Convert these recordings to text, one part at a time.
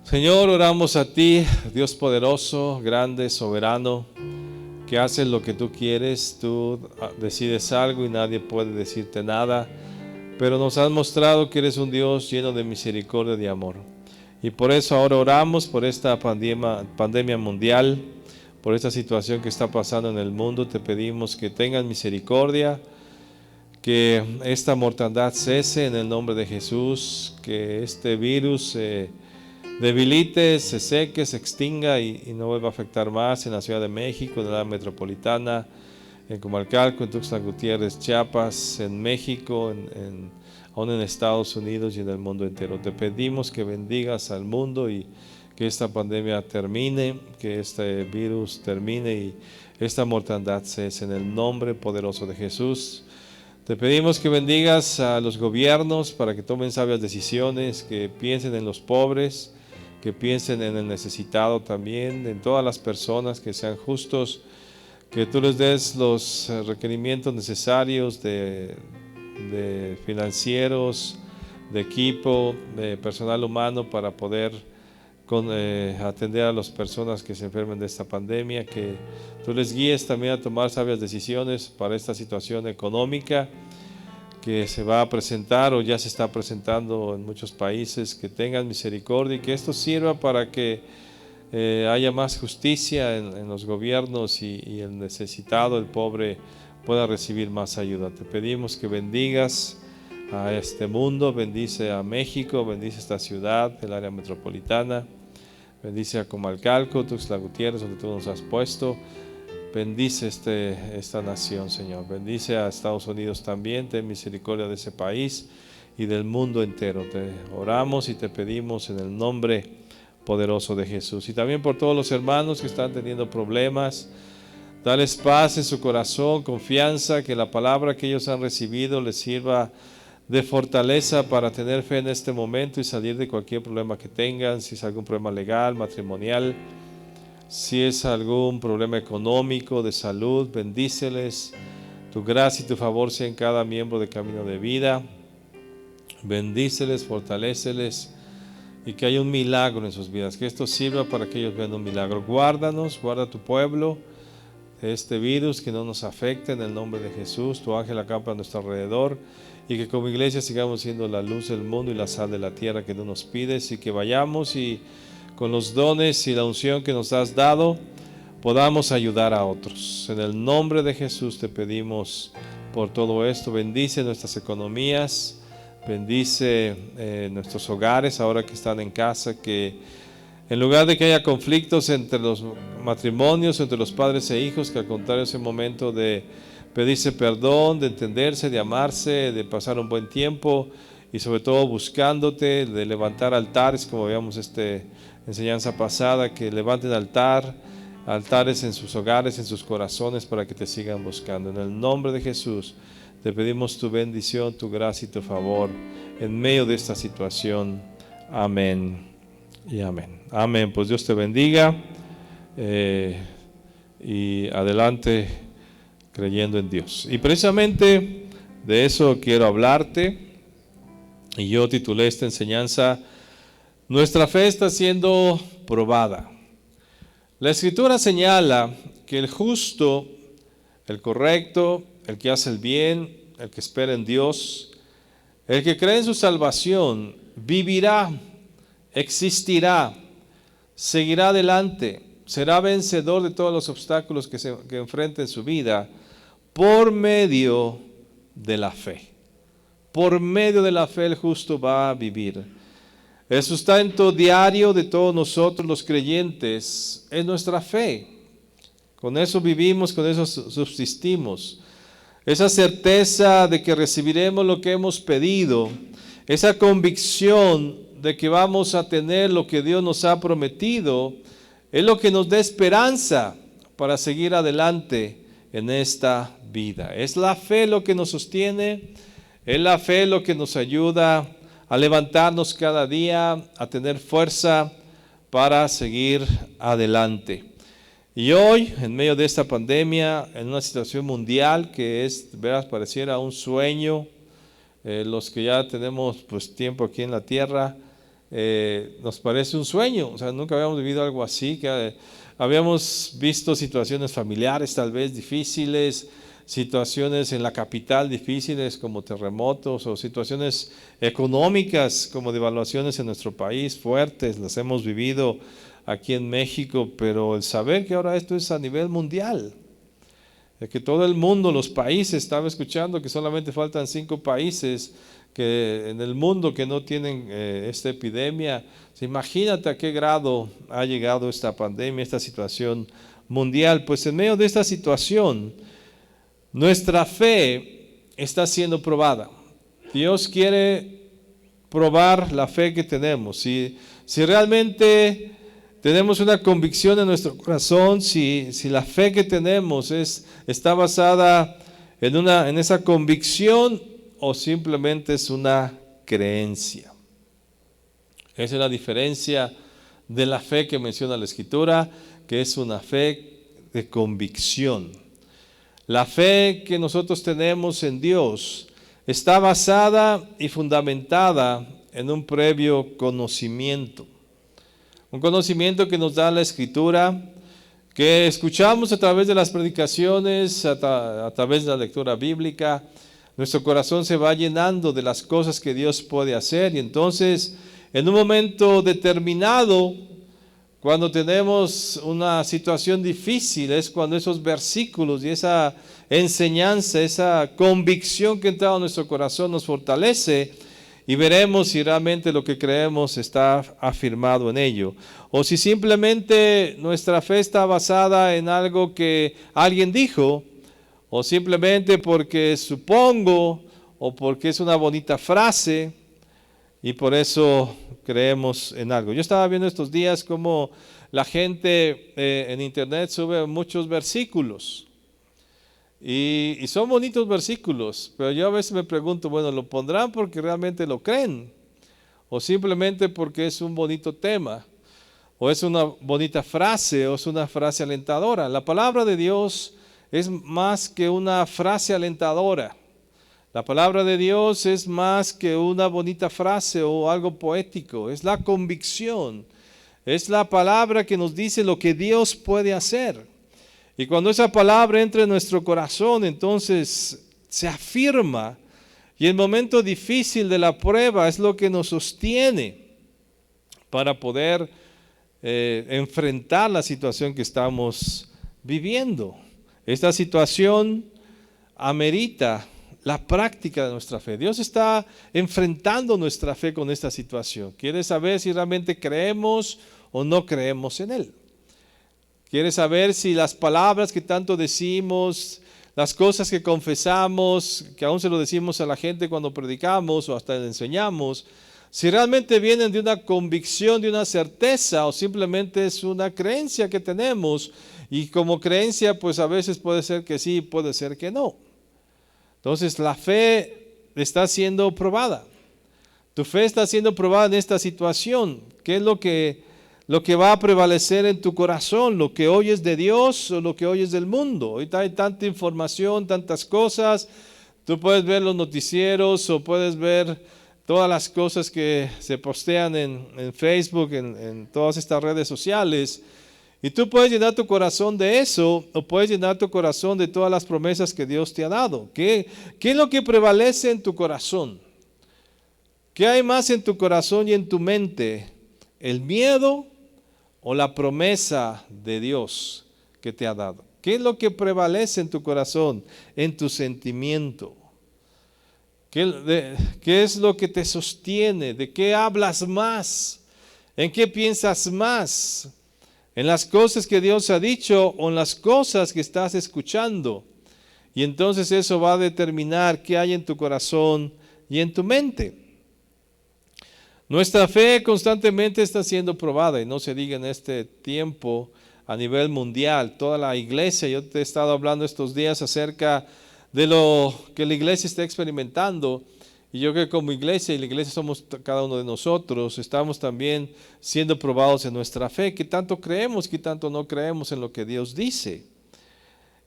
Señor, oramos a ti, Dios poderoso, grande, soberano, que haces lo que tú quieres. Tú decides algo y nadie puede decirte nada, pero nos has mostrado que eres un Dios lleno de misericordia y de amor. Y por eso ahora oramos por esta pandemia mundial, por esta situación que está pasando en el mundo. Te pedimos que tengas misericordia, que esta mortandad cese en el nombre de Jesús, que este virus se debilite, se seque, se extinga y no vuelva a afectar más en la Ciudad de México, en la área metropolitana, en Comalcalco, en Tuxtla Gutiérrez, Chiapas, en México, aún en Estados Unidos y en el mundo entero. Te pedimos que bendigas al mundo y que esta pandemia termine, que este virus termine y esta mortandad cese en el nombre poderoso de Jesús. Te pedimos que bendigas a los gobiernos para que tomen sabias decisiones, que piensen en los pobres, que piensen en el necesitado también, en todas las personas, que sean justos, que tú les des los requerimientos necesarios de financieros, de equipo, de personal humano para poder atender a las personas que se enfermen de esta pandemia, que tú les guíes también a tomar sabias decisiones para esta situación económica que se va a presentar o ya se está presentando en muchos países. Que tengan misericordia y que esto sirva para que haya más justicia en los gobiernos y el necesitado, el pobre, pueda recibir más ayuda. Te pedimos que bendigas a este mundo, bendice a México, bendice esta ciudad, el área metropolitana, bendice a Comalcalco, Tuxtla Gutiérrez, donde tú nos has puesto. Bendice esta nación, Señor. Bendice a Estados Unidos también. Ten misericordia de ese país y del mundo entero. Te oramos y te pedimos en el nombre poderoso de Jesús. Y también por todos los hermanos que están teniendo problemas. Dales paz en su corazón, confianza, que la palabra que ellos han recibido les sirva de fortaleza para tener fe en este momento y salir de cualquier problema que tengan. Si es algún problema legal, matrimonial, si es algún problema económico, de salud, bendíceles. Tu gracia y tu favor sea en cada miembro de Camino de Vida. Bendíceles, fortaléceles y que haya un milagro en sus vidas. Que esto sirva para que ellos vean un milagro. Guárdanos, guarda tu pueblo de este virus, que no nos afecte en el nombre de Jesús. Tu ángel acampa a nuestro alrededor y que como iglesia sigamos siendo la luz del mundo y la sal de la tierra que tú nos pides, y que vayamos y con los dones y la unción que nos has dado podamos ayudar a otros. En el nombre de Jesús te pedimos por todo esto. Bendice nuestras economías, bendice nuestros hogares ahora que están en casa, que en lugar de que haya conflictos entre los matrimonios, entre los padres e hijos, que al contrario es el momento de pedirse perdón, de entenderse, de amarse, de pasar un buen tiempo y sobre todo buscándote, de levantar altares, como veíamos enseñanza pasada, que levanten altares en sus hogares, en sus corazones, para que te sigan buscando. En el nombre de Jesús te pedimos tu bendición, tu gracia y tu favor en medio de esta situación. Amén y amén. Amén. Pues Dios te bendiga y adelante creyendo en Dios. Y precisamente de eso quiero hablarte, y yo titulé esta enseñanza: nuestra fe está siendo probada. La Escritura señala que el justo, el correcto, el que hace el bien, el que espera en Dios, el que cree en su salvación, vivirá, existirá, seguirá adelante, será vencedor de todos los obstáculos que enfrenta en su vida por medio de la fe. Por medio de la fe el justo va a vivir. El sustento diario de todos nosotros los creyentes es nuestra fe. Con eso vivimos, con eso subsistimos. Esa certeza de que recibiremos lo que hemos pedido, esa convicción de que vamos a tener lo que Dios nos ha prometido, es lo que nos da esperanza para seguir adelante en esta vida. Es la fe lo que nos sostiene, es la fe lo que nos ayuda a levantarnos cada día, a tener fuerza para seguir adelante. Y hoy, en medio de esta pandemia, en una situación mundial que pareciera un sueño, los que ya tenemos tiempo aquí en la tierra, nos parece un sueño. O sea, nunca habíamos vivido algo así, que habíamos visto situaciones familiares tal vez difíciles, situaciones en la capital difíciles como terremotos o situaciones económicas como devaluaciones en nuestro país fuertes, las hemos vivido aquí en México, pero el saber que ahora esto es a nivel mundial, que todo el mundo, los países, estaba escuchando que solamente faltan 5 países que en el mundo que no tienen esta epidemia. Imagínate a qué grado ha llegado esta pandemia, esta situación mundial. Pues en medio de esta situación, nuestra fe está siendo probada. Dios quiere probar la fe que tenemos. Si realmente tenemos una convicción en nuestro corazón, si la fe que tenemos está basada en esa convicción o simplemente es una creencia. Esa es la diferencia de la fe que menciona la Escritura, que es una fe de convicción. La fe que nosotros tenemos en Dios está basada y fundamentada en un previo conocimiento. Un conocimiento que nos da la Escritura, que escuchamos a través de las predicaciones, a través de la lectura bíblica. Nuestro corazón se va llenando de las cosas que Dios puede hacer, y entonces en un momento determinado, cuando tenemos una situación difícil, es cuando esos versículos y esa enseñanza, esa convicción que entra en nuestro corazón nos fortalece, y veremos si realmente lo que creemos está afirmado en ello, o si simplemente nuestra fe está basada en algo que alguien dijo, o simplemente porque supongo, o porque es una bonita frase, y por eso creemos en algo. Yo estaba viendo estos días cómo la gente en internet sube muchos versículos, y son bonitos versículos, pero yo a veces me pregunto, bueno, ¿lo pondrán porque realmente lo creen? ¿O simplemente porque es un bonito tema? ¿O es una bonita frase? ¿O es una frase alentadora? La palabra de Dios es más que una frase alentadora. La palabra de Dios es más que una bonita frase o algo poético. Es la convicción. Es la palabra que nos dice lo que Dios puede hacer. Y cuando esa palabra entra en nuestro corazón, entonces se afirma. Y el momento difícil de la prueba es lo que nos sostiene para poder enfrentar la situación que estamos viviendo. Esta situación amerita la práctica de nuestra fe. Dios está enfrentando nuestra fe con esta situación. Quiere saber si realmente creemos o no creemos en Él. Quiere saber si las palabras que tanto decimos, las cosas que confesamos, que aún se lo decimos a la gente cuando predicamos o hasta le enseñamos, si realmente vienen de una convicción, de una certeza, o simplemente es una creencia que tenemos, y como creencia pues a veces puede ser que sí, puede ser que no. Entonces la fe está siendo probada. Tu fe está siendo probada en esta situación. ¿Qué es lo que va a prevalecer en tu corazón? ¿Lo que oyes de Dios o lo que oyes del mundo? Ahorita hay tanta información, tantas cosas. Tú puedes ver los noticieros o puedes ver todas las cosas que se postean en Facebook, en todas estas redes sociales. Y tú puedes llenar tu corazón de eso, o puedes llenar tu corazón de todas las promesas que Dios te ha dado. ¿Qué es lo que prevalece en tu corazón? ¿Qué hay más en tu corazón y en tu mente? ¿El miedo o la promesa de Dios que te ha dado? ¿Qué es lo que prevalece en tu corazón, en tu sentimiento? ¿Qué es lo que te sostiene? ¿De qué hablas más? ¿En qué piensas más? ¿En las cosas que Dios ha dicho o en las cosas que estás escuchando? Y entonces eso va a determinar qué hay en tu corazón y en tu mente. Nuestra fe constantemente está siendo probada, y no se diga en este tiempo a nivel mundial. Toda la iglesia, yo te he estado hablando estos días acerca de lo que la iglesia está experimentando, y yo creo que como iglesia, y la iglesia somos cada uno de nosotros, estamos también siendo probados en nuestra fe, qué tanto creemos, qué tanto no creemos en lo que Dios dice.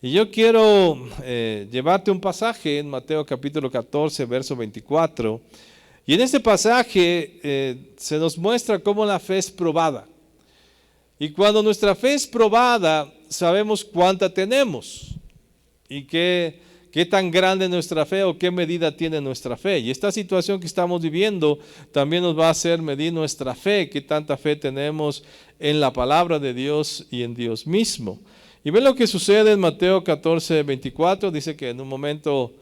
Y yo quiero llevarte un pasaje en Mateo capítulo 14, verso 24, Y en este pasaje se nos muestra cómo la fe es probada. Y cuando nuestra fe es probada, sabemos cuánta tenemos y qué tan grande es nuestra fe o qué medida tiene nuestra fe. Y esta situación que estamos viviendo también nos va a hacer medir nuestra fe, qué tanta fe tenemos en la palabra de Dios y en Dios mismo. Y ven lo que sucede en Mateo 14:24, dice que en un momento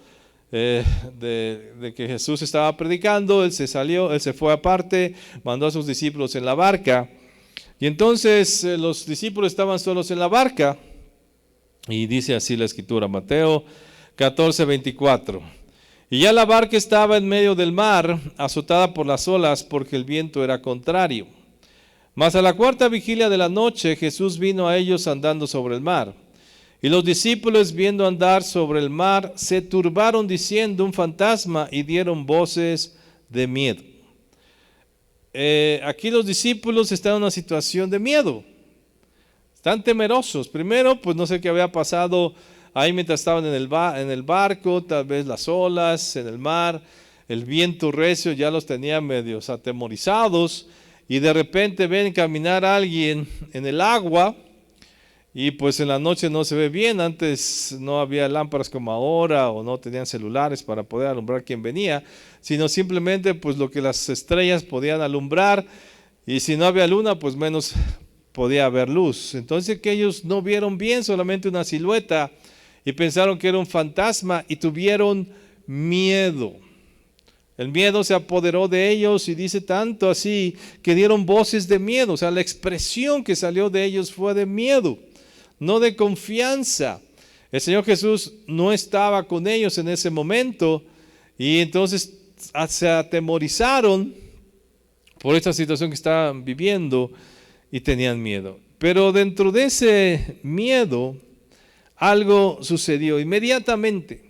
de que Jesús estaba predicando, él se fue aparte, mandó a sus discípulos en la barca. Y entonces los discípulos estaban solos en la barca, y dice así la escritura, Mateo 14:24. Y ya la barca estaba en medio del mar, azotada por las olas, porque el viento era contrario. Mas a la cuarta vigilia de la noche, Jesús vino a ellos andando sobre el mar. Y los discípulos, viendo andar sobre el mar, se turbaron diciendo: un fantasma, y dieron voces de miedo. Aquí los discípulos están en una situación de miedo. Están temerosos. Primero, pues no sé qué había pasado ahí mientras estaban en el barco, tal vez las olas en el mar, el viento recio ya los tenía medios atemorizados, y de repente ven caminar a alguien en el agua, y pues en la noche no se ve bien. Antes no había lámparas como ahora, o no tenían celulares para poder alumbrar quién venía, sino simplemente pues lo que las estrellas podían alumbrar, y si no había luna pues menos podía haber luz. Entonces que ellos no vieron bien, solamente una silueta, y pensaron que era un fantasma y tuvieron miedo. El miedo se apoderó de ellos, y dice tanto así que dieron voces de miedo. O sea, la expresión que salió de ellos fue de miedo, no de confianza. El Señor Jesús no estaba con ellos en ese momento, y entonces se atemorizaron por esta situación que estaban viviendo y tenían miedo. Pero dentro de ese miedo algo sucedió inmediatamente.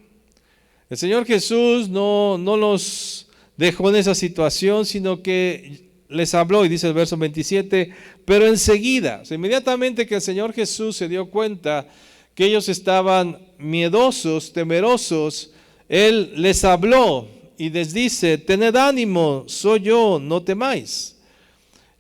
El Señor Jesús no los dejó en esa situación, sino que les habló, y dice el verso 27, pero enseguida, o sea, inmediatamente que el Señor Jesús se dio cuenta que ellos estaban miedosos, temerosos, Él les habló y les dice: tened ánimo, soy yo, no temáis.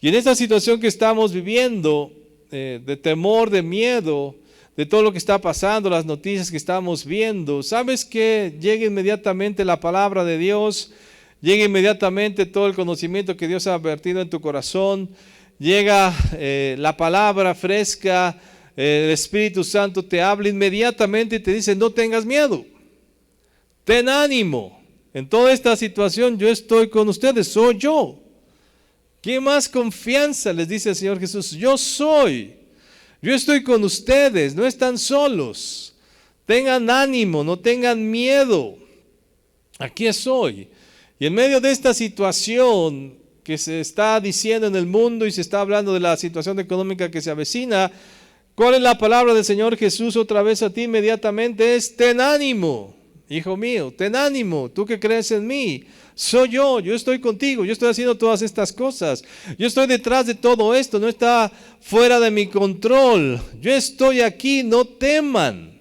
Y en esta situación que estamos viviendo, de temor, de miedo, de todo lo que está pasando, las noticias que estamos viendo, ¿sabes qué? Llega inmediatamente la palabra de Dios, llega inmediatamente todo el conocimiento que Dios ha vertido en tu corazón, llega la palabra fresca, el Espíritu Santo te habla inmediatamente y te dice: no tengas miedo, ten ánimo, en toda esta situación yo estoy con ustedes, soy yo. ¿Qué más confianza les dice el Señor Jesús? Yo soy. Yo estoy con ustedes, no están solos. Tengan ánimo, no tengan miedo. Aquí estoy. Y en medio de esta situación que se está diciendo en el mundo, y se está hablando de la situación económica que se avecina, ¿cuál es la palabra del Señor Jesús otra vez a ti inmediatamente? Es: ten ánimo, hijo mío, ten ánimo, tú que crees en mí. Soy yo estoy contigo, yo estoy haciendo todas estas cosas, yo estoy detrás de todo esto, no está fuera de mi control, yo estoy aquí, no teman,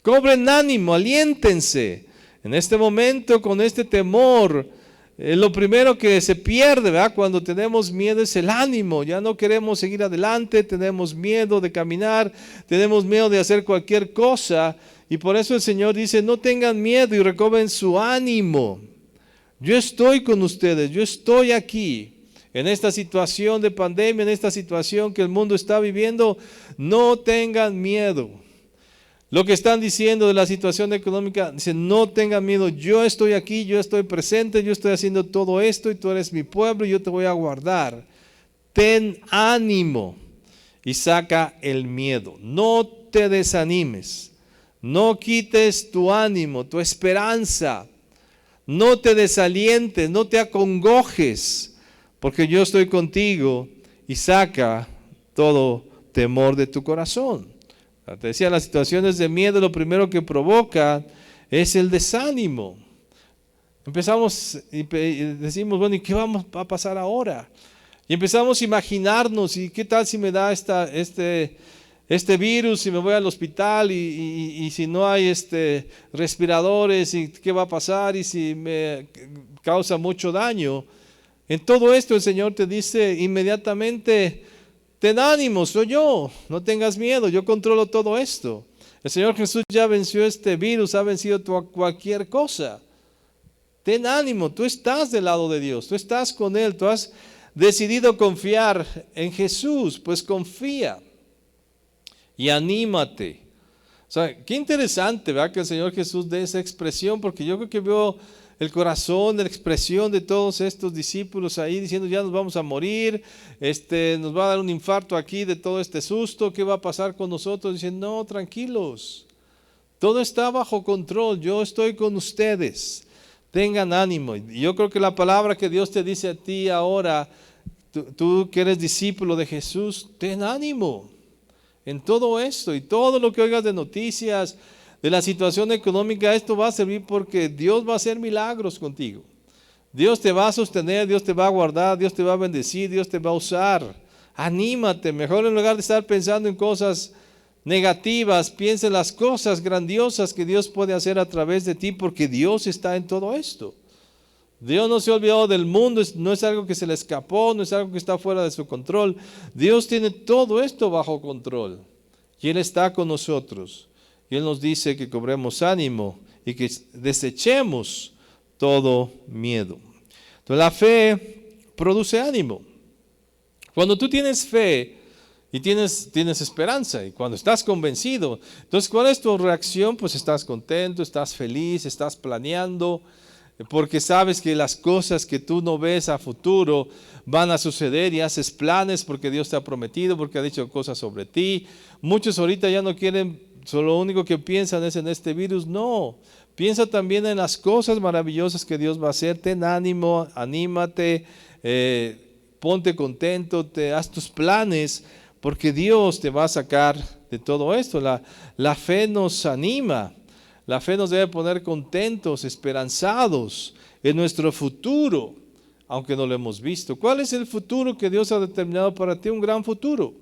cobren ánimo, aliéntense. En este momento, con este temor, lo primero que se pierde, ¿verdad?, cuando tenemos miedo, es el ánimo. Ya no queremos seguir adelante, tenemos miedo de caminar, tenemos miedo de hacer cualquier cosa, y por eso el Señor dice: no tengan miedo y recobren su ánimo. Yo estoy con ustedes, yo estoy aquí. En esta situación de pandemia, en esta situación que el mundo está viviendo, no tengan miedo. Lo que están diciendo de la situación económica, dicen: no tengan miedo, yo estoy aquí, yo estoy presente, yo estoy haciendo todo esto, y tú eres mi pueblo, y yo te voy a guardar. Ten ánimo y saca el miedo. No te desanimes, no quites tu ánimo, tu esperanza. No te desalientes, no te acongojes, porque yo estoy contigo, y saca todo temor de tu corazón. Te decía, las situaciones de miedo lo primero que provoca es el desánimo. Empezamos y decimos: bueno, ¿y qué va a pasar ahora? Y empezamos a imaginarnos: ¿y qué tal si me da este virus y me voy al hospital y si no hay respiradores y qué va a pasar y si me causa mucho daño. En todo esto el Señor te dice inmediatamente, ten ánimo, soy yo, no tengas miedo, yo controlo todo esto. El Señor Jesús ya venció este virus, ha vencido cualquier cosa. Ten ánimo, tú estás del lado de Dios, tú estás con Él, tú has decidido confiar en Jesús, pues confía y anímate. O sea, qué interesante, ¿verdad? Que el Señor Jesús dé esa expresión, porque yo creo que veo el corazón, la expresión de todos estos discípulos ahí diciendo, ya nos vamos a morir, nos va a dar un infarto aquí de todo este susto, ¿qué va a pasar con nosotros? Dicen, no, tranquilos, todo está bajo control, yo estoy con ustedes, tengan ánimo. Y yo creo que la palabra que Dios te dice a ti ahora, tú que eres discípulo de Jesús, ten ánimo en todo esto y todo lo que oigas de noticias, de la situación económica, esto va a servir porque Dios va a hacer milagros contigo. Dios te va a sostener, Dios te va a guardar, Dios te va a bendecir, Dios te va a usar. Anímate, mejor en lugar de estar pensando en cosas negativas, piensa en las cosas grandiosas que Dios puede hacer a través de ti, porque Dios está en todo esto. Dios no se ha olvidado del mundo, no es algo que se le escapó, no es algo que está fuera de su control. Dios tiene todo esto bajo control y Él está con nosotros. Y Él nos dice que cobremos ánimo y que desechemos todo miedo. Entonces la fe produce ánimo. Cuando tú tienes fe y tienes esperanza y cuando estás convencido, entonces ¿cuál es tu reacción? Pues estás contento, estás feliz, estás planeando, porque sabes que las cosas que tú no ves a futuro van a suceder y haces planes porque Dios te ha prometido, porque ha dicho cosas sobre ti. Muchos ahorita ya no quieren, solo lo único que piensan es en este virus. No, piensa también en las cosas maravillosas que Dios va a hacer. Ten ánimo, anímate, ponte contento, haz tus planes, porque Dios te va a sacar de todo esto. La fe nos anima, la fe nos debe poner contentos, esperanzados en nuestro futuro, aunque no lo hemos visto. ¿Cuál es el futuro que Dios ha determinado para ti? Un gran futuro.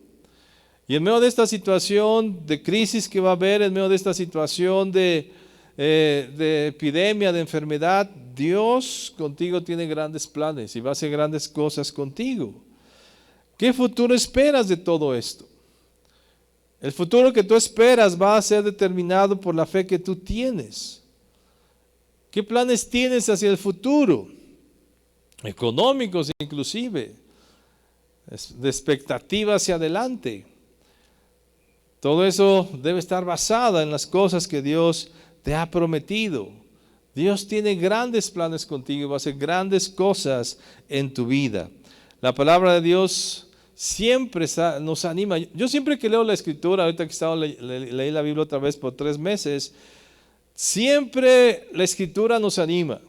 Y en medio de esta situación de crisis que va a haber, en medio de esta situación de epidemia, de enfermedad, Dios contigo tiene grandes planes y va a hacer grandes cosas contigo. ¿Qué futuro esperas de todo esto? El futuro que tú esperas va a ser determinado por la fe que tú tienes. ¿Qué planes tienes hacia el futuro? Económicos inclusive, de expectativa hacia adelante. Todo eso debe estar basado en las cosas que Dios te ha prometido. Dios tiene grandes planes contigo y va a hacer grandes cosas en tu vida. La palabra de Dios siempre nos anima. Yo siempre que leo la Escritura, ahorita que leí la Biblia otra vez por 3 meses, siempre la Escritura nos anima.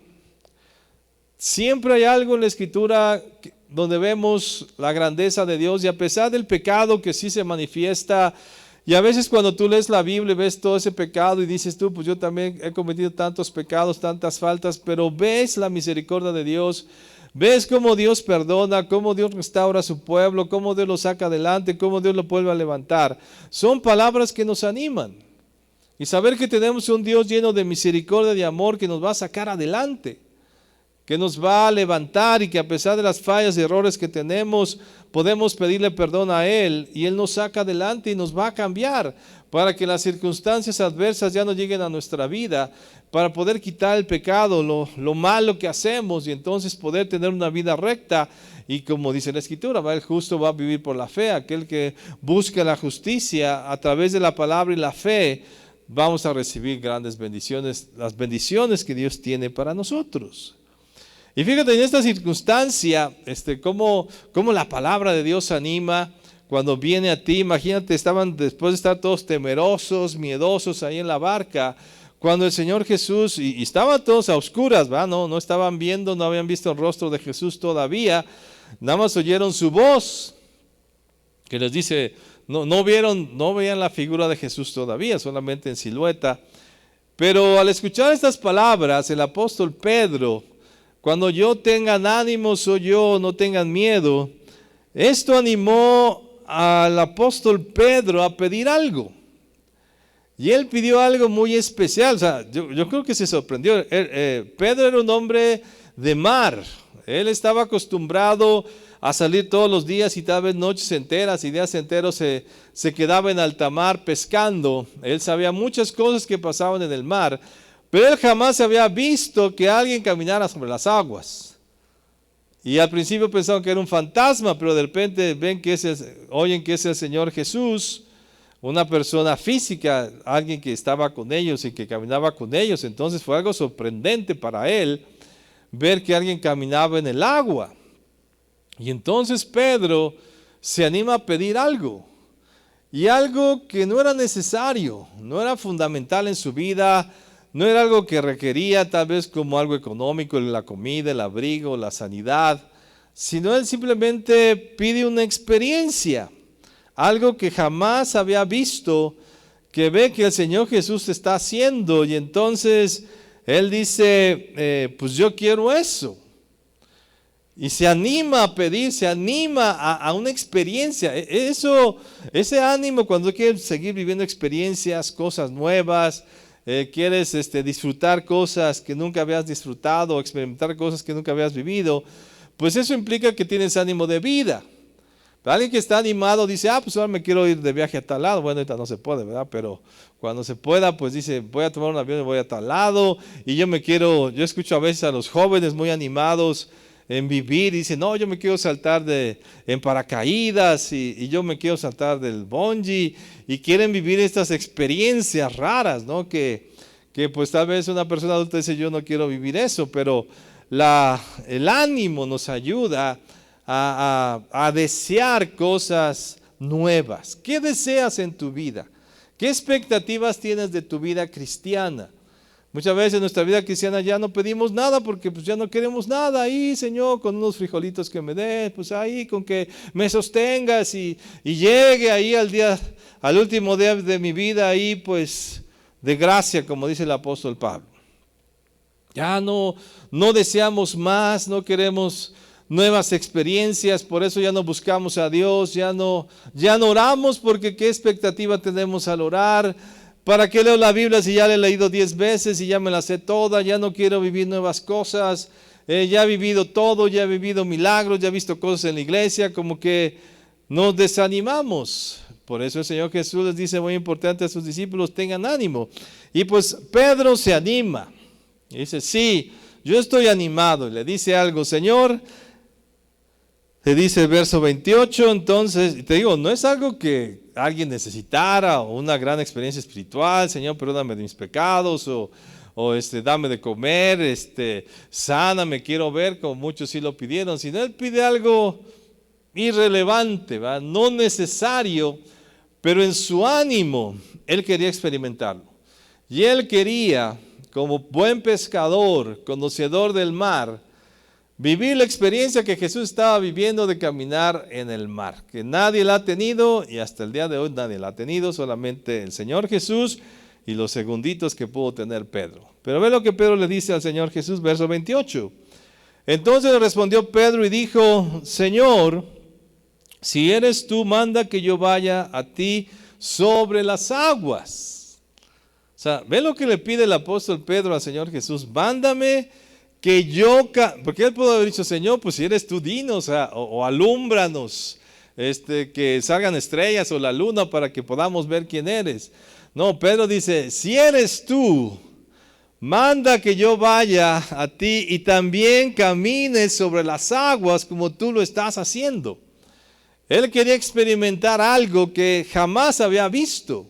Siempre hay algo en la Escritura donde vemos la grandeza de Dios y a pesar del pecado que sí se manifiesta. Y a veces cuando tú lees la Biblia ves todo ese pecado y dices tú, pues yo también he cometido tantos pecados, tantas faltas, pero ves la misericordia de Dios, ves cómo Dios perdona, cómo Dios restaura a su pueblo, cómo Dios lo saca adelante, cómo Dios lo vuelve a levantar. Son palabras que nos animan. Y saber que tenemos un Dios lleno de misericordia y amor que nos va a sacar adelante, que nos va a levantar y que a pesar de las fallas y errores que tenemos, podemos pedirle perdón a Él y Él nos saca adelante y nos va a cambiar para que las circunstancias adversas ya no lleguen a nuestra vida, para poder quitar el pecado, lo malo que hacemos y entonces poder tener una vida recta. Y como dice la Escritura, el justo va a vivir por la fe, aquel que busca la justicia a través de la palabra y la fe, vamos a recibir grandes bendiciones, las bendiciones que Dios tiene para nosotros. Y fíjate en esta circunstancia, cómo la palabra de Dios anima cuando viene a ti. Imagínate, estaban después de estar todos temerosos, miedosos ahí en la barca, cuando el Señor Jesús, y estaban todos a oscuras, ¿va? No estaban viendo, no habían visto el rostro de Jesús todavía, nada más oyeron su voz, que les dice, no veían la figura de Jesús todavía, solamente en silueta. Pero al escuchar estas palabras, el apóstol Pedro, cuando yo tengan ánimo soy yo, no tengan miedo, esto animó al apóstol Pedro a pedir algo. Y él pidió algo muy especial. O sea, yo creo que se sorprendió. Pedro era un hombre de mar. Él estaba acostumbrado a salir todos los días y tal vez noches enteras y días enteros se quedaba en alta mar pescando. Él sabía muchas cosas que pasaban en el mar, pero él jamás había visto que alguien caminara sobre las aguas. Y al principio pensaban que era un fantasma, pero de repente oyen que es el Señor Jesús, una persona física, alguien que estaba con ellos y que caminaba con ellos. Entonces fue algo sorprendente para él ver que alguien caminaba en el agua. Y entonces Pedro se anima a pedir algo. Y algo que no era necesario, no era fundamental en su vida, no era algo que requería tal vez como algo económico, la comida, el abrigo, la sanidad, sino él simplemente pide una experiencia, algo que jamás había visto, que ve que el Señor Jesús está haciendo. Y entonces él dice, pues yo quiero eso. Y se anima a pedir, se anima a una experiencia. Ese ánimo cuando quieres seguir viviendo experiencias, cosas nuevas, quieres disfrutar cosas que nunca habías disfrutado, experimentar cosas que nunca habías vivido, pues eso implica que tienes ánimo de vida. Alguien que está animado dice, pues ahora me quiero ir de viaje a tal lado. Bueno, ahorita no se puede, ¿verdad? Pero cuando se pueda, pues dice, voy a tomar un avión y voy a tal lado. Y yo escucho a veces a los jóvenes muy animados en vivir, y dice, no, yo me quiero saltar en paracaídas y yo me quiero saltar del bungee, y quieren vivir estas experiencias raras, ¿no? Que pues tal vez una persona adulta dice, yo no quiero vivir eso, pero el ánimo nos ayuda a desear cosas nuevas. ¿Qué deseas en tu vida? ¿Qué expectativas tienes de tu vida cristiana? Muchas veces en nuestra vida cristiana ya no pedimos nada porque pues ya no queremos nada. Ahí, Señor, con unos frijolitos que me des, pues ahí con que me sostengas y llegue ahí al último día de mi vida ahí pues de gracia, como dice el apóstol Pablo. Ya no deseamos más, no queremos nuevas experiencias, por eso ya no buscamos a Dios, ya no oramos, porque qué expectativa tenemos al orar. ¿Para qué leo la Biblia si ya la he leído 10 veces y ya me la sé toda? Ya no quiero vivir nuevas cosas, ya he vivido todo, ya he vivido milagros, ya he visto cosas en la iglesia, como que nos desanimamos. Por eso el Señor Jesús les dice muy importante a sus discípulos, tengan ánimo. Y pues Pedro se anima, y dice, sí, yo estoy animado, y le dice algo, Señor. Te dice el verso 28, entonces, te digo, no es algo que alguien necesitara o una gran experiencia espiritual, Señor, perdóname de mis pecados, o dame de comer, sáname, quiero ver, como muchos sí lo pidieron, sino él pide algo irrelevante, ¿verdad? No necesario, pero en su ánimo, él quería experimentarlo. Y él quería, como buen pescador, conocedor del mar, vivir la experiencia que Jesús estaba viviendo de caminar en el mar, que nadie la ha tenido y hasta el día de hoy nadie la ha tenido, solamente el Señor Jesús y los segunditos que pudo tener Pedro. Pero ve lo que Pedro le dice al Señor Jesús, verso 28. Entonces le respondió Pedro y dijo, Señor, si eres tú, manda que yo vaya a ti sobre las aguas. O sea, ve lo que le pide el apóstol Pedro al Señor Jesús, mándame que yo, porque él pudo haber dicho, Señor, pues si eres tú, dinos, o alúmbranos, que salgan estrellas o la luna para que podamos ver quién eres. No, Pedro dice, si eres tú, manda que yo vaya a ti y también camine sobre las aguas como tú lo estás haciendo. Él quería experimentar algo que jamás había visto.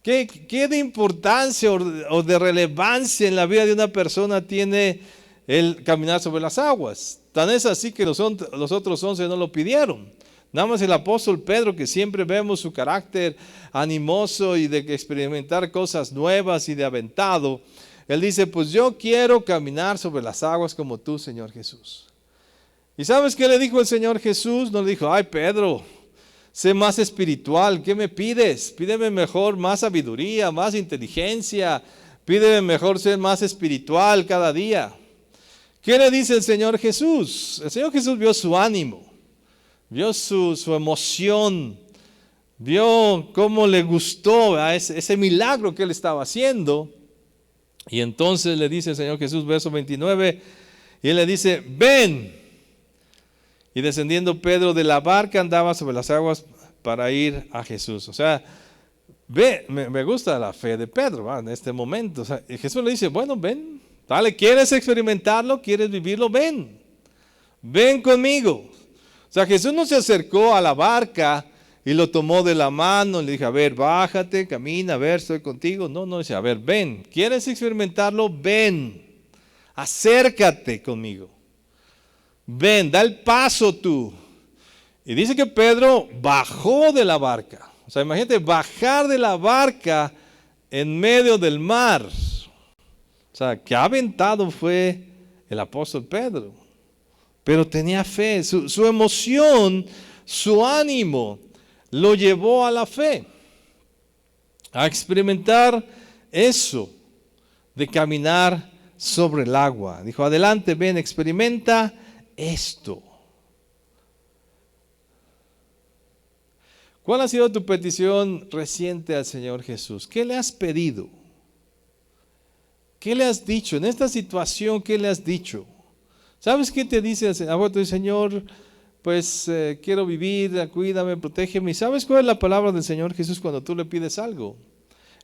¿Qué de importancia o de relevancia en la vida de una persona tiene el caminar sobre las aguas? Tan es así que los otros 11 no lo pidieron. Nada más el apóstol Pedro, que siempre vemos su carácter animoso y de experimentar cosas nuevas y de aventado. Él dice, pues yo quiero caminar sobre las aguas como tú, Señor Jesús. ¿Y sabes qué le dijo el Señor Jesús? No le dijo, ay Pedro, sé más espiritual, ¿qué me pides? Pídeme mejor más sabiduría, más inteligencia, pídeme mejor ser más espiritual cada día. ¿Qué le dice el Señor Jesús? El Señor Jesús vio su ánimo, vio su emoción, vio cómo le gustó ese milagro que él estaba haciendo. Y entonces le dice el Señor Jesús, verso 29, y él le dice, ven. Y descendiendo Pedro de la barca andaba sobre las aguas para ir a Jesús. O sea, ve, me gusta la fe de Pedro en este momento. O sea, y Jesús le dice, bueno, ven, dale, ¿quieres experimentarlo? ¿Quieres vivirlo? Ven conmigo. O sea, Jesús no se acercó a la barca y lo tomó de la mano, le dije, a ver, bájate, camina, a ver, estoy contigo. No, dice, a ver, ven, ¿quieres experimentarlo? Ven, acércate conmigo. Ven, da el paso tú. Y dice que Pedro bajó de la barca. O sea, imagínate bajar de la barca en medio del mar. O sea, que aventado fue el apóstol Pedro. Pero tenía fe, su emoción, su ánimo lo llevó a la fe, a experimentar eso de caminar sobre el agua. Dijo, adelante, ven, experimenta esto. ¿Cuál ha sido tu petición reciente al Señor Jesús? ¿Qué le has pedido? ¿Qué le has dicho? En esta situación, ¿qué le has dicho? ¿Sabes qué te dice el Señor? Señor, pues quiero vivir, cuídame, protégeme. ¿Y sabes cuál es la palabra del Señor Jesús cuando tú le pides algo?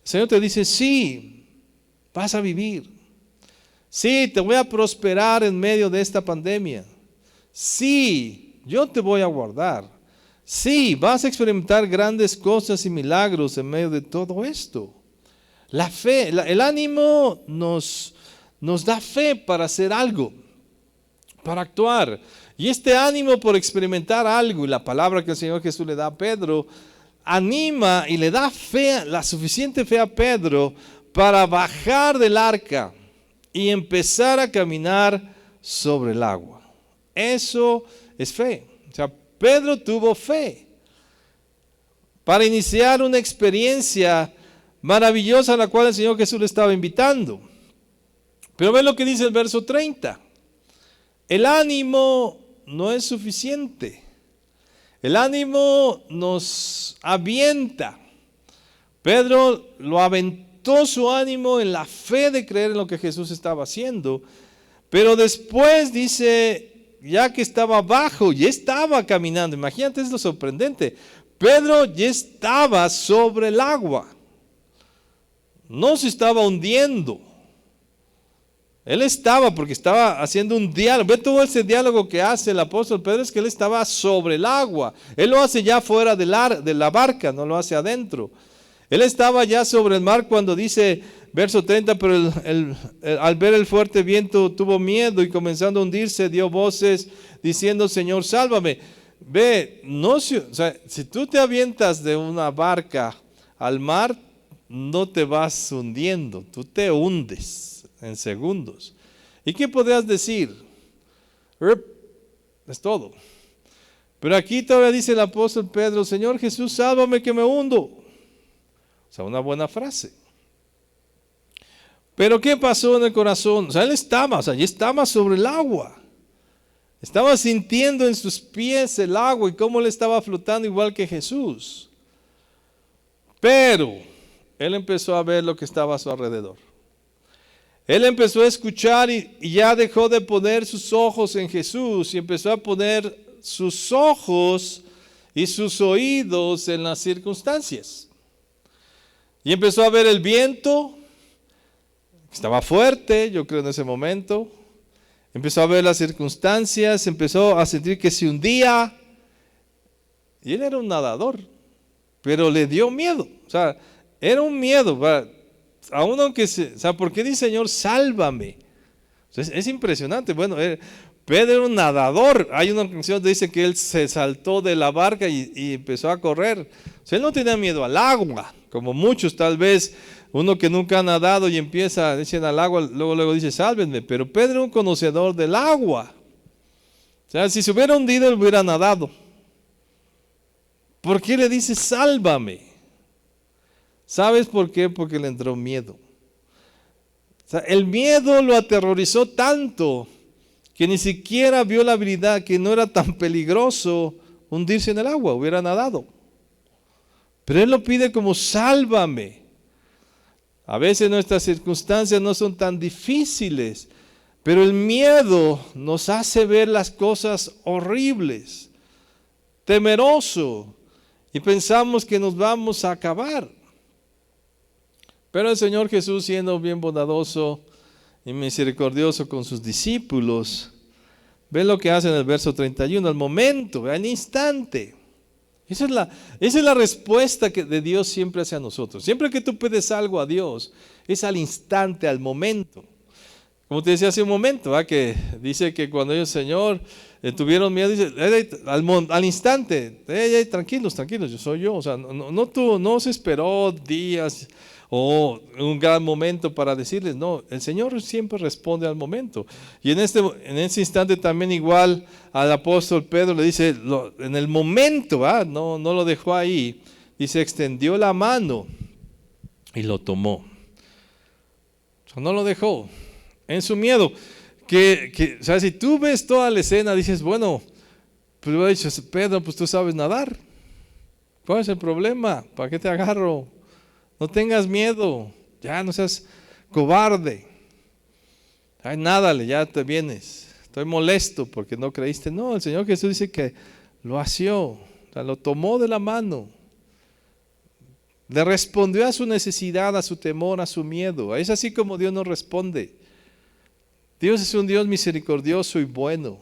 El Señor te dice, sí, vas a vivir. Sí, te voy a prosperar en medio de esta pandemia. Sí, yo te voy a guardar. Sí, vas a experimentar grandes cosas y milagros en medio de todo esto. La fe, el ánimo nos da fe para hacer algo, para actuar. Y este ánimo por experimentar algo, y la palabra que el Señor Jesús le da a Pedro, anima y le da fe, la suficiente fe a Pedro para bajar del arca y empezar a caminar sobre el agua. Eso es fe. O sea, Pedro tuvo fe para iniciar una experiencia maravillosa a la cual el Señor Jesús le estaba invitando. Pero ve lo que dice el verso 30. El ánimo no es suficiente. El ánimo nos avienta. Pedro lo aventó su ánimo en la fe de creer en lo que Jesús estaba haciendo. Pero después dice, ya que estaba abajo, ya estaba caminando. Imagínate, es lo sorprendente. Pedro ya estaba sobre el agua. No se estaba hundiendo. Él estaba, porque estaba haciendo un diálogo. Ve todo ese diálogo que hace el apóstol Pedro, es que él estaba sobre el agua. Él lo hace ya fuera de la barca, no lo hace adentro. Él estaba ya sobre el mar cuando dice, verso 30, pero al ver el fuerte viento tuvo miedo y comenzando a hundirse dio voces diciendo, Señor, sálvame. Ve, o sea, si tú te avientas de una barca al mar, no te vas hundiendo, tú te hundes en segundos. ¿Y qué podrías decir? Es todo. Pero aquí todavía dice el apóstol Pedro, Señor Jesús, sálvame que me hundo. O sea, una buena frase. Pero ¿qué pasó en el corazón? O sea, él estaba, ya estaba sobre el agua. Estaba sintiendo en sus pies el agua y cómo le estaba flotando igual que Jesús. Pero él empezó a ver lo que estaba a su alrededor. Él empezó a escuchar y ya dejó de poner sus ojos en Jesús y empezó a poner sus ojos y sus oídos en las circunstancias. Y empezó a ver el viento, estaba fuerte, yo creo en ese momento. Empezó a ver las circunstancias, empezó a sentir que se hundía. Y él era un nadador, pero le dio miedo. O sea, era un miedo. Aún aunque o sea, ¿por qué dice Señor, sálvame? O sea, es impresionante. Bueno, Pedro era un nadador. Hay una canción que dice que él se saltó de la barca y empezó a correr. O sea, él no tenía miedo al agua, como muchos tal vez. Uno que nunca ha nadado y empieza, dicen al agua, luego dice, sálvenme. Pero Pedro era un conocedor del agua. O sea, si se hubiera hundido, él hubiera nadado. ¿Por qué le dice, sálvame? ¿Sabes por qué? Porque le entró miedo. O sea, el miedo lo aterrorizó tanto que ni siquiera vio la habilidad, que no era tan peligroso hundirse en el agua, hubiera nadado. Pero Él lo pide como sálvame. A veces nuestras circunstancias no son tan difíciles, pero el miedo nos hace ver las cosas horribles, temeroso, y pensamos que nos vamos a acabar. Pero el Señor Jesús, siendo bien bondadoso y misericordioso con sus discípulos, ve lo que hace en el verso 31, al momento, al instante. Esa es la respuesta que de Dios siempre hacia nosotros. Siempre que tú pides algo a Dios, es al instante, al momento. Como te decía hace un momento, que dice que cuando ellos, Señor, tuvieron miedo, dice, al instante, tranquilos, soy yo. O sea, no se esperó días o un gran momento para decirles, no, el Señor siempre responde al momento. Y en ese instante también igual al apóstol Pedro le dice, en el momento, no lo dejó ahí, dice, extendió la mano y lo tomó. O sea, no lo dejó en su miedo. O sea, si tú ves toda la escena, dices, bueno, pues le ha dicho, Pedro, pues tú sabes nadar. ¿Cuál es el problema? ¿Para qué te agarro? No tengas miedo, ya no seas cobarde. Ay, nádale, ya te vienes. Estoy molesto porque no creíste. No, el Señor Jesús dice que lo asió, o sea, lo tomó de la mano. Le respondió a su necesidad, a su temor, a su miedo. Es así como Dios nos responde. Dios es un Dios misericordioso y bueno,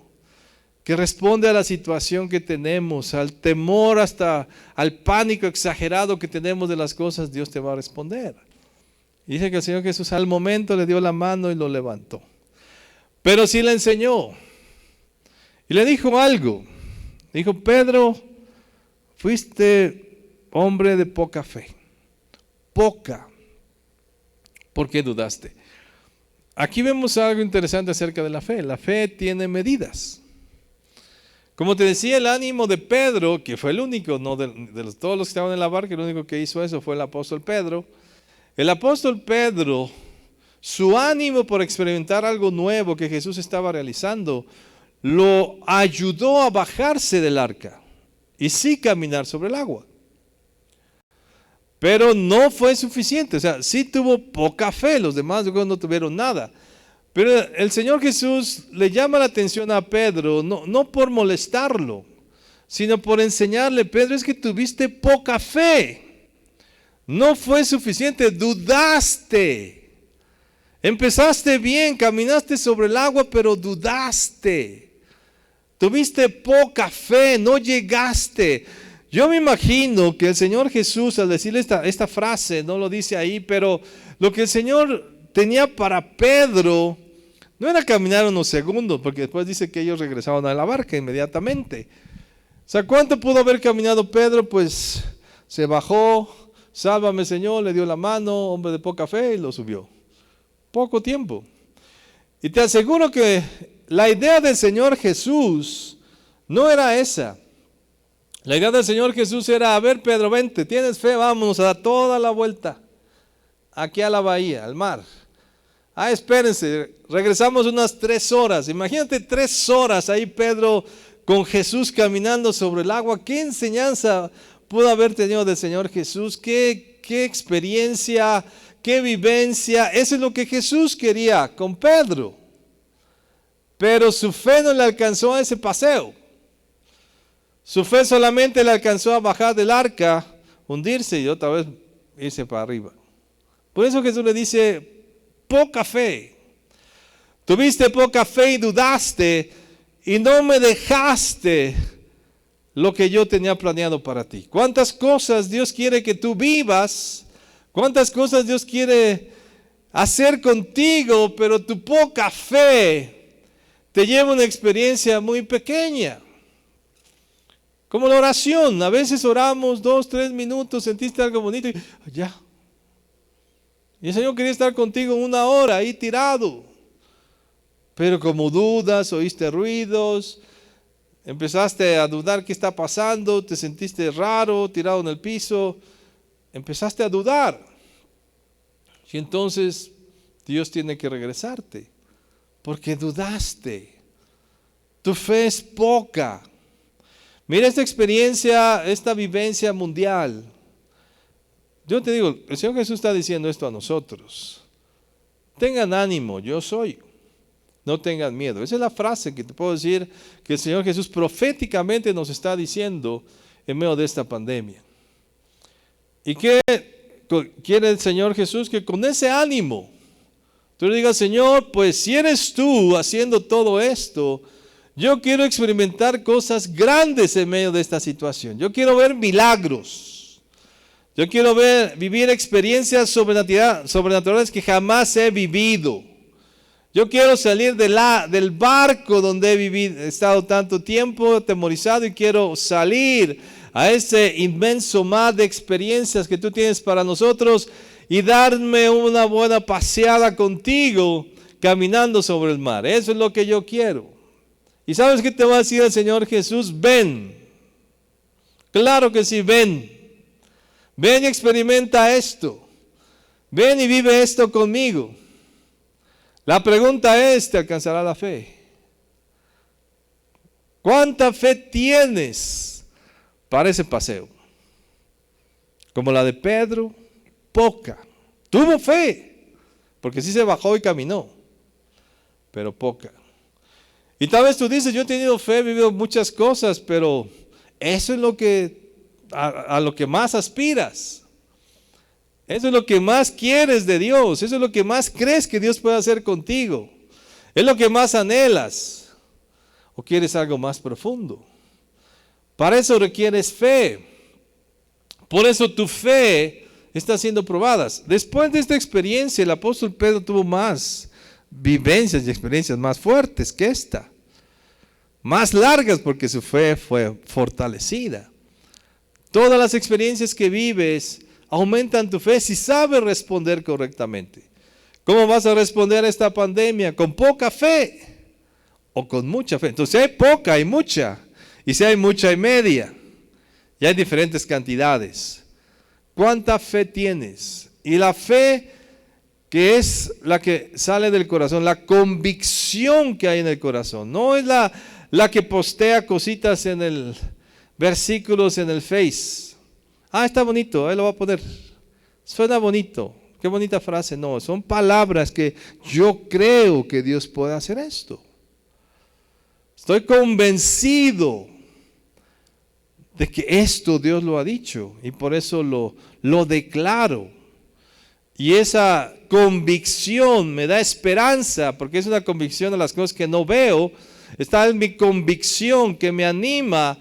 que responde a la situación que tenemos, al temor, hasta al pánico exagerado que tenemos de las cosas. Dios te va a responder. Dice que el Señor Jesús al momento le dio la mano y lo levantó. Pero sí le enseñó y le dijo algo. Dijo, Pedro, fuiste hombre de poca fe. Poca. ¿Por qué dudaste? Aquí vemos algo interesante acerca de la fe. La fe tiene medidas. Como te decía, el ánimo de Pedro, que fue el único, no de todos los que estaban en la barca, el único que hizo eso fue el apóstol Pedro. El apóstol Pedro, su ánimo por experimentar algo nuevo que Jesús estaba realizando, lo ayudó a bajarse del arca y sí caminar sobre el agua. Pero no fue suficiente, o sea, sí tuvo poca fe, los demás no tuvieron nada. Pero el Señor Jesús le llama la atención a Pedro, no por molestarlo, sino por enseñarle, Pedro, es que tuviste poca fe. No fue suficiente, dudaste. Empezaste bien, caminaste sobre el agua, pero dudaste. Tuviste poca fe, no llegaste. Yo me imagino que el Señor Jesús, al decirle esta frase, no lo dice ahí, pero lo que el Señor tenía para Pedro no era caminar unos segundos, porque después dice que ellos regresaron a la barca inmediatamente. O sea, ¿cuánto pudo haber caminado Pedro? Pues se bajó, sálvame Señor, le dio la mano, hombre de poca fe, y lo subió. Poco tiempo. Y te aseguro que la idea del Señor Jesús no era esa. La idea del Señor Jesús era, a ver Pedro, vente, tienes fe, vámonos a dar toda la vuelta aquí a la bahía, al mar. Espérense, regresamos unas 3 horas. Imagínate 3 horas ahí Pedro con Jesús caminando sobre el agua. ¿Qué enseñanza pudo haber tenido del Señor Jesús? ¿Qué experiencia, qué vivencia? Eso es lo que Jesús quería con Pedro. Pero su fe no le alcanzó a ese paseo. Su fe solamente le alcanzó a bajar del arca, hundirse y otra vez irse para arriba. Por eso Jesús le dice, poca fe. Tuviste poca fe y dudaste y no me dejaste lo que yo tenía planeado para ti. ¿Cuántas cosas Dios quiere que tú vivas? ¿Cuántas cosas Dios quiere hacer contigo? Pero tu poca fe te lleva a una experiencia muy pequeña. Como la oración, a veces oramos 2, 3 minutos, sentiste algo bonito y ya. Y el Señor quería estar contigo 1 hora ahí tirado. Pero como dudas, oíste ruidos, empezaste a dudar qué está pasando, te sentiste raro, tirado en el piso, empezaste a dudar. Y entonces Dios tiene que regresarte, porque dudaste. Tu fe es poca. Mira esta experiencia, esta vivencia mundial. Yo te digo, el Señor Jesús está diciendo esto a nosotros. Tengan ánimo, yo soy. No tengan miedo. Esa es la frase que te puedo decir que el Señor Jesús proféticamente nos está diciendo en medio de esta pandemia. ¿Y qué quiere el Señor Jesús? Que con ese ánimo tú le digas, Señor, pues si eres tú haciendo todo esto, yo quiero experimentar cosas grandes en medio de esta situación. Yo quiero ver milagros. Yo quiero vivir experiencias sobrenaturales que jamás he vivido. Yo quiero salir del barco donde he estado tanto tiempo atemorizado y quiero salir a ese inmenso mar de experiencias que tú tienes para nosotros y darme una buena paseada contigo caminando sobre el mar. Eso es lo que yo quiero. ¿Y sabes qué te va a decir el Señor Jesús? Ven. Claro que sí, ven. Ven y experimenta esto. Ven y vive esto conmigo. La pregunta es, ¿te alcanzará la fe? ¿Cuánta fe tienes para ese paseo? Como la de Pedro, poca. Tuvo fe, porque sí se bajó y caminó, pero poca. Y tal vez tú dices, yo he tenido fe, he vivido muchas cosas, pero eso es lo que a lo que más aspiras. Eso es lo que más quieres de Dios. Eso es lo que más crees que Dios puede hacer contigo. Es lo que más anhelas. ¿O quieres algo más profundo? Para eso requieres fe. Por eso tu fe está siendo probada. Después de esta experiencia, el apóstol Pedro tuvo más vivencias y experiencias más fuertes que esta. Más largas porque su fe fue fortalecida. Todas las experiencias que vives aumentan tu fe si sabes responder correctamente. ¿Cómo vas a responder a esta pandemia? ¿Con poca fe o con mucha fe? Entonces, si hay poca, hay mucha. Y si hay mucha, hay media. Y hay diferentes cantidades. ¿Cuánta fe tienes? Y la fe que es la que sale del corazón, la convicción que hay en el corazón. No es la que postea cositas en el versículos en el Face. Ah, está bonito, ahí lo voy a poner. Suena bonito. Qué bonita frase. No, son palabras que yo creo que Dios puede hacer esto. Estoy convencido de que esto Dios lo ha dicho y por eso lo declaro. Y esa convicción me da esperanza, porque es una convicción de las cosas que no veo. Está en mi convicción que me anima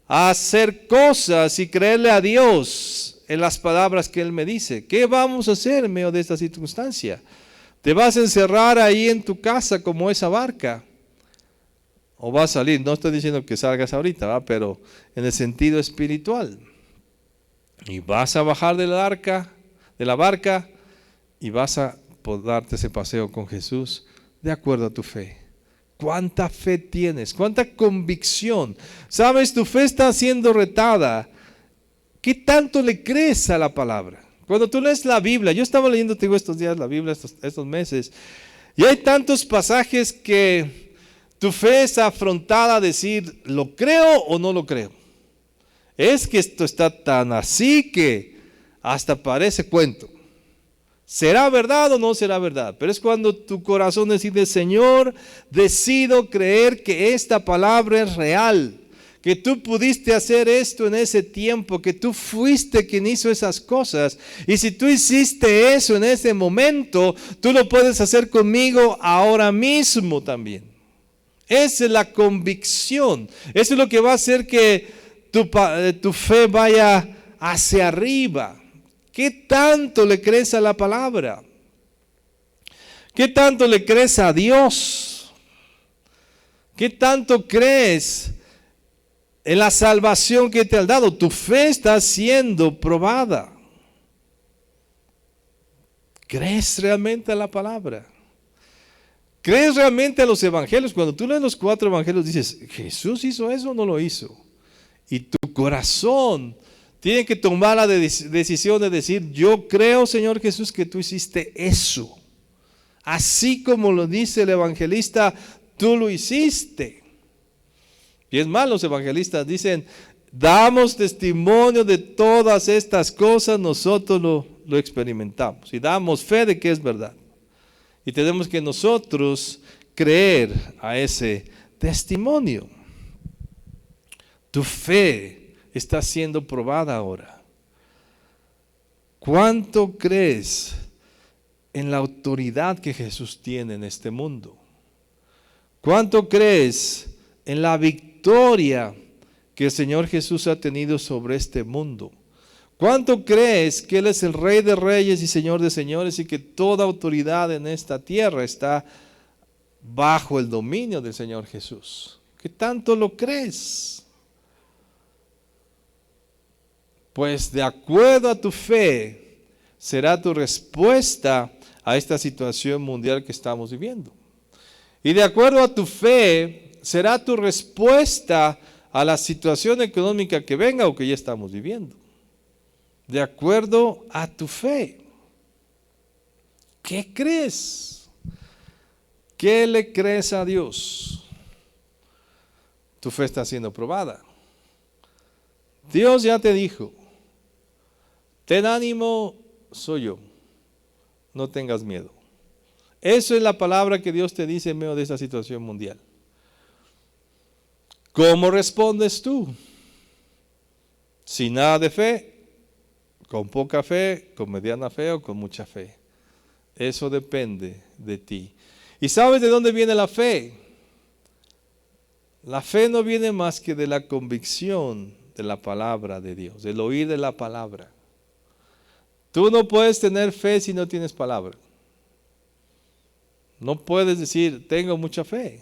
a hacer cosas y creerle a Dios en las palabras que Él me dice. ¿Qué vamos a hacer en medio de esta circunstancia? ¿Te vas a encerrar ahí en tu casa como esa barca? ¿O vas a salir? No estoy diciendo que salgas ahorita, ¿va? Pero en el sentido espiritual. Y vas a bajar de la barca y vas a poder darte ese paseo con Jesús de acuerdo a tu fe. ¿Cuánta fe tienes? ¿Cuánta convicción? ¿Sabes? Tu fe está siendo retada. ¿Qué tanto le crees a la palabra? Cuando tú lees la Biblia, yo estaba leyendo, te digo, estos días la Biblia, estos meses, y hay tantos pasajes que tu fe es afrontada a decir, ¿lo creo o no lo creo? Es que esto está tan así que hasta parece cuento. ¿Será verdad o no será verdad? Pero es cuando tu corazón decide, Señor, decido creer que esta palabra es real, que tú pudiste hacer esto en ese tiempo, que tú fuiste quien hizo esas cosas. Y si tú hiciste eso en ese momento, tú lo puedes hacer conmigo ahora mismo también. Esa es la convicción. Eso es lo que va a hacer que tu fe vaya hacia arriba. ¿Qué tanto le crees a la palabra? ¿Qué tanto le crees a Dios? ¿Qué tanto crees en la salvación que te ha dado? Tu fe está siendo probada. ¿Crees realmente a la palabra? ¿Crees realmente a los evangelios? Cuando tú lees los 4 evangelios dices, ¿Jesús hizo eso o no lo hizo? Y tu corazón tiene que tomar la decisión de decir, yo creo, Señor Jesús, que tú hiciste eso. Así como lo dice el evangelista, tú lo hiciste. Y es más, los evangelistas dicen, damos testimonio de todas estas cosas, nosotros lo experimentamos y damos fe de que es verdad. Y tenemos que nosotros creer a ese testimonio. Tu fe está siendo probada ahora. ¿Cuánto crees en la autoridad que Jesús tiene en este mundo? ¿Cuánto crees en la victoria que el Señor Jesús ha tenido sobre este mundo? ¿Cuánto crees que Él es el Rey de Reyes y Señor de Señores y que toda autoridad en esta tierra está bajo el dominio del Señor Jesús? ¿Qué tanto lo crees? Pues de acuerdo a tu fe será tu respuesta a esta situación mundial que estamos viviendo. Y de acuerdo a tu fe será tu respuesta a la situación económica que venga o que ya estamos viviendo. De acuerdo a tu fe. ¿Qué crees? ¿Qué le crees a Dios? Tu fe está siendo probada. Dios ya te dijo, ten ánimo, soy yo. No tengas miedo. Eso es la palabra que Dios te dice en medio de esta situación mundial. ¿Cómo respondes tú? Sin nada de fe, con poca fe, con mediana fe o con mucha fe. Eso depende de ti. ¿Y sabes de dónde viene la fe? La fe no viene más que de la convicción de la palabra de Dios, del oír de la palabra. Tú no puedes tener fe si no tienes palabra. No puedes decir, tengo mucha fe,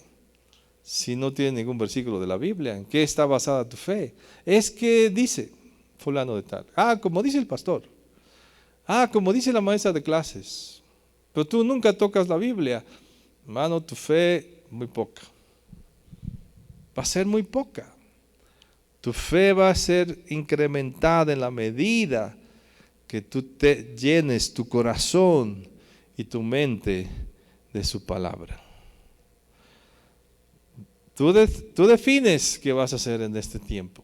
si no tienes ningún versículo de la Biblia. ¿En qué está basada tu fe? Es que dice fulano de tal. Como dice el pastor. Como dice la maestra de clases. Pero tú nunca tocas la Biblia. Hermano, tu fe muy poca. Va a ser muy poca. Tu fe va a ser incrementada en la medida que tú te llenes tu corazón y tu mente de su palabra. Tú defines qué vas a hacer en este tiempo.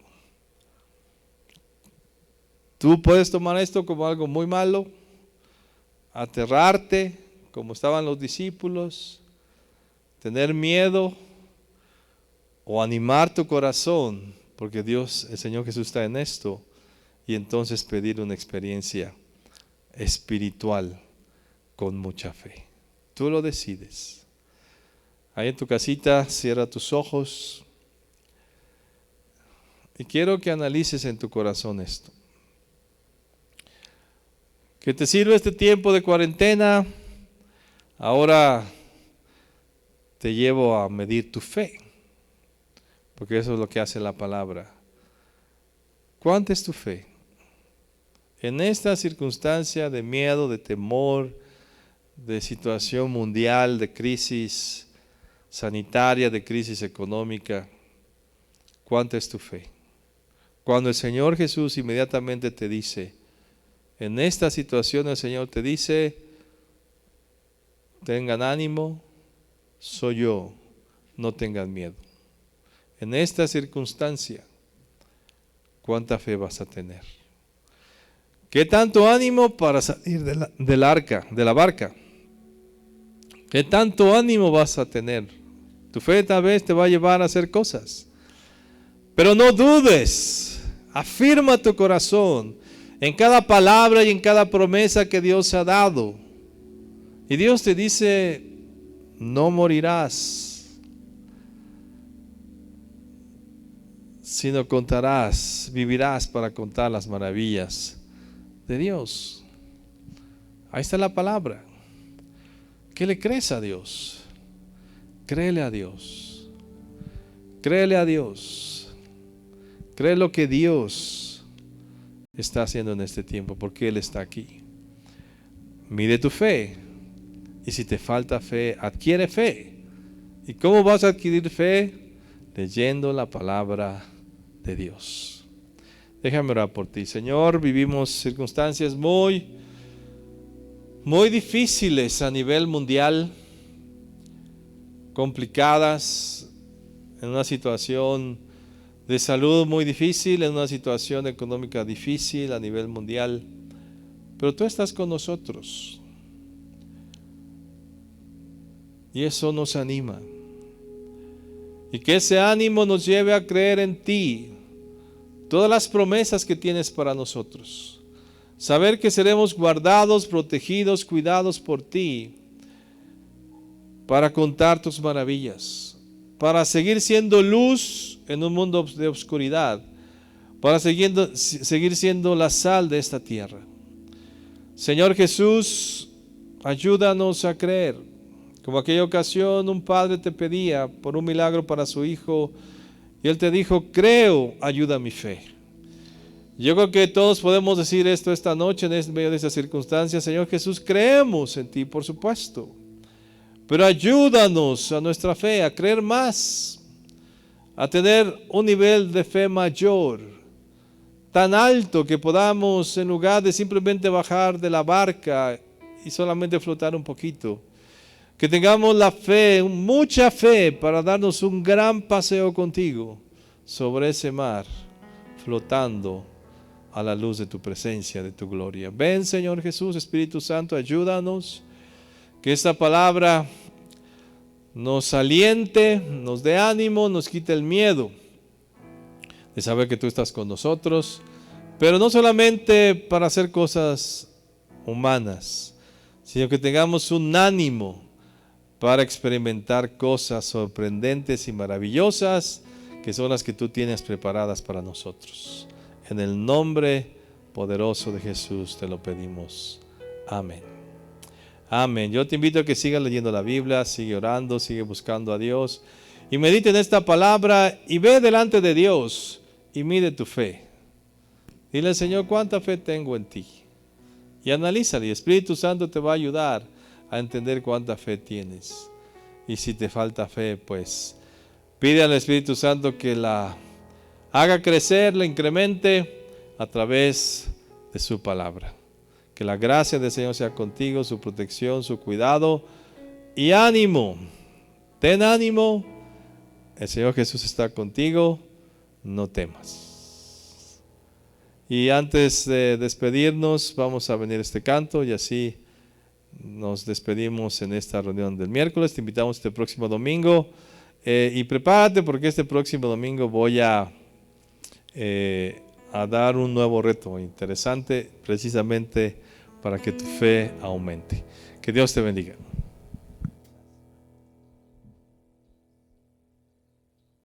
Tú puedes tomar esto como algo muy malo, aterrarte, como estaban los discípulos, tener miedo o animar tu corazón, porque Dios, el Señor Jesús está en esto, y entonces pedir una experiencia espiritual con mucha fe. Tú lo decides. Ahí en tu casita, cierra tus ojos y quiero que analices en tu corazón esto. Que te sirva este tiempo de cuarentena. Ahora te llevo a medir tu fe, porque eso es lo que hace la palabra. ¿Cuánta es tu fe? En esta circunstancia de miedo, de temor, de situación mundial, de crisis sanitaria, de crisis económica, ¿cuánta es tu fe? Cuando el Señor Jesús inmediatamente te dice, en esta situación el Señor te dice, tengan ánimo, soy yo, no tengan miedo. En esta circunstancia, ¿cuánta fe vas a tener? ¿Qué tanto ánimo para salir de la barca? ¿Qué tanto ánimo vas a tener? Tu fe tal vez te va a llevar a hacer cosas. Pero no dudes, afirma tu corazón en cada palabra y en cada promesa que Dios ha dado. Y Dios te dice, no morirás, sino vivirás para contar las maravillas de Dios. Ahí está la palabra. ¿Qué le crees a Dios? Créele a Dios. Créele a Dios. Cree lo que Dios está haciendo en este tiempo, porque Él está aquí. Mide tu fe. Y si te falta fe, adquiere fe. ¿Y cómo vas a adquirir fe? Leyendo la palabra de Dios. Déjame orar por ti. Señor, vivimos circunstancias muy difíciles a nivel mundial, complicadas, en una situación de salud muy difícil, en una situación económica difícil a nivel mundial, pero tú estás con nosotros y eso nos anima, y que ese ánimo nos lleve a creer en ti, todas las promesas que tienes para nosotros, saber que seremos guardados, protegidos, cuidados por ti, para contar tus maravillas, para seguir siendo luz en un mundo de oscuridad, para seguir siendo la sal de esta tierra. Señor Jesús, ayúdanos a creer. Como aquella ocasión un padre te pedía por un milagro para su hijo y él te dijo, creo, ayuda mi fe. Yo creo que todos podemos decir esto esta noche en medio de estas circunstancias. Señor Jesús, creemos en ti, por supuesto, pero ayúdanos a nuestra fe, a creer más, a tener un nivel de fe mayor, tan alto que podamos, en lugar de simplemente bajar de la barca y solamente flotar un poquito, que tengamos la fe, mucha fe, para darnos un gran paseo contigo sobre ese mar, flotando a la luz de tu presencia, de tu gloria. Ven, Señor Jesús, Espíritu Santo, ayúdanos, que esta palabra nos aliente, nos dé ánimo, nos quite el miedo de saber que tú estás con nosotros, pero no solamente para hacer cosas humanas, sino que tengamos un ánimo para experimentar cosas sorprendentes y maravillosas que son las que tú tienes preparadas para nosotros. En el nombre poderoso de Jesús te lo pedimos. Amén. Amén. Yo te invito a que sigas leyendo la Biblia, sigue orando, sigue buscando a Dios y medite en esta palabra y ve delante de Dios y mide tu fe. Dile, Señor, ¿cuánta fe tengo en ti? Y analízala, y el Espíritu Santo te va a ayudar a entender cuánta fe tienes. Y si te falta fe, pues pide al Espíritu Santo que la haga crecer, la incremente a través de su palabra. Que la gracia del Señor sea contigo, su protección, su cuidado y ánimo. Ten ánimo, el Señor Jesús está contigo, no temas. Y antes de despedirnos, vamos a venir este canto y así nos despedimos en esta reunión del miércoles. Te invitamos este próximo domingo y prepárate, porque este próximo domingo voy a dar un nuevo reto interesante, precisamente para que tu fe aumente. Que Dios te bendiga.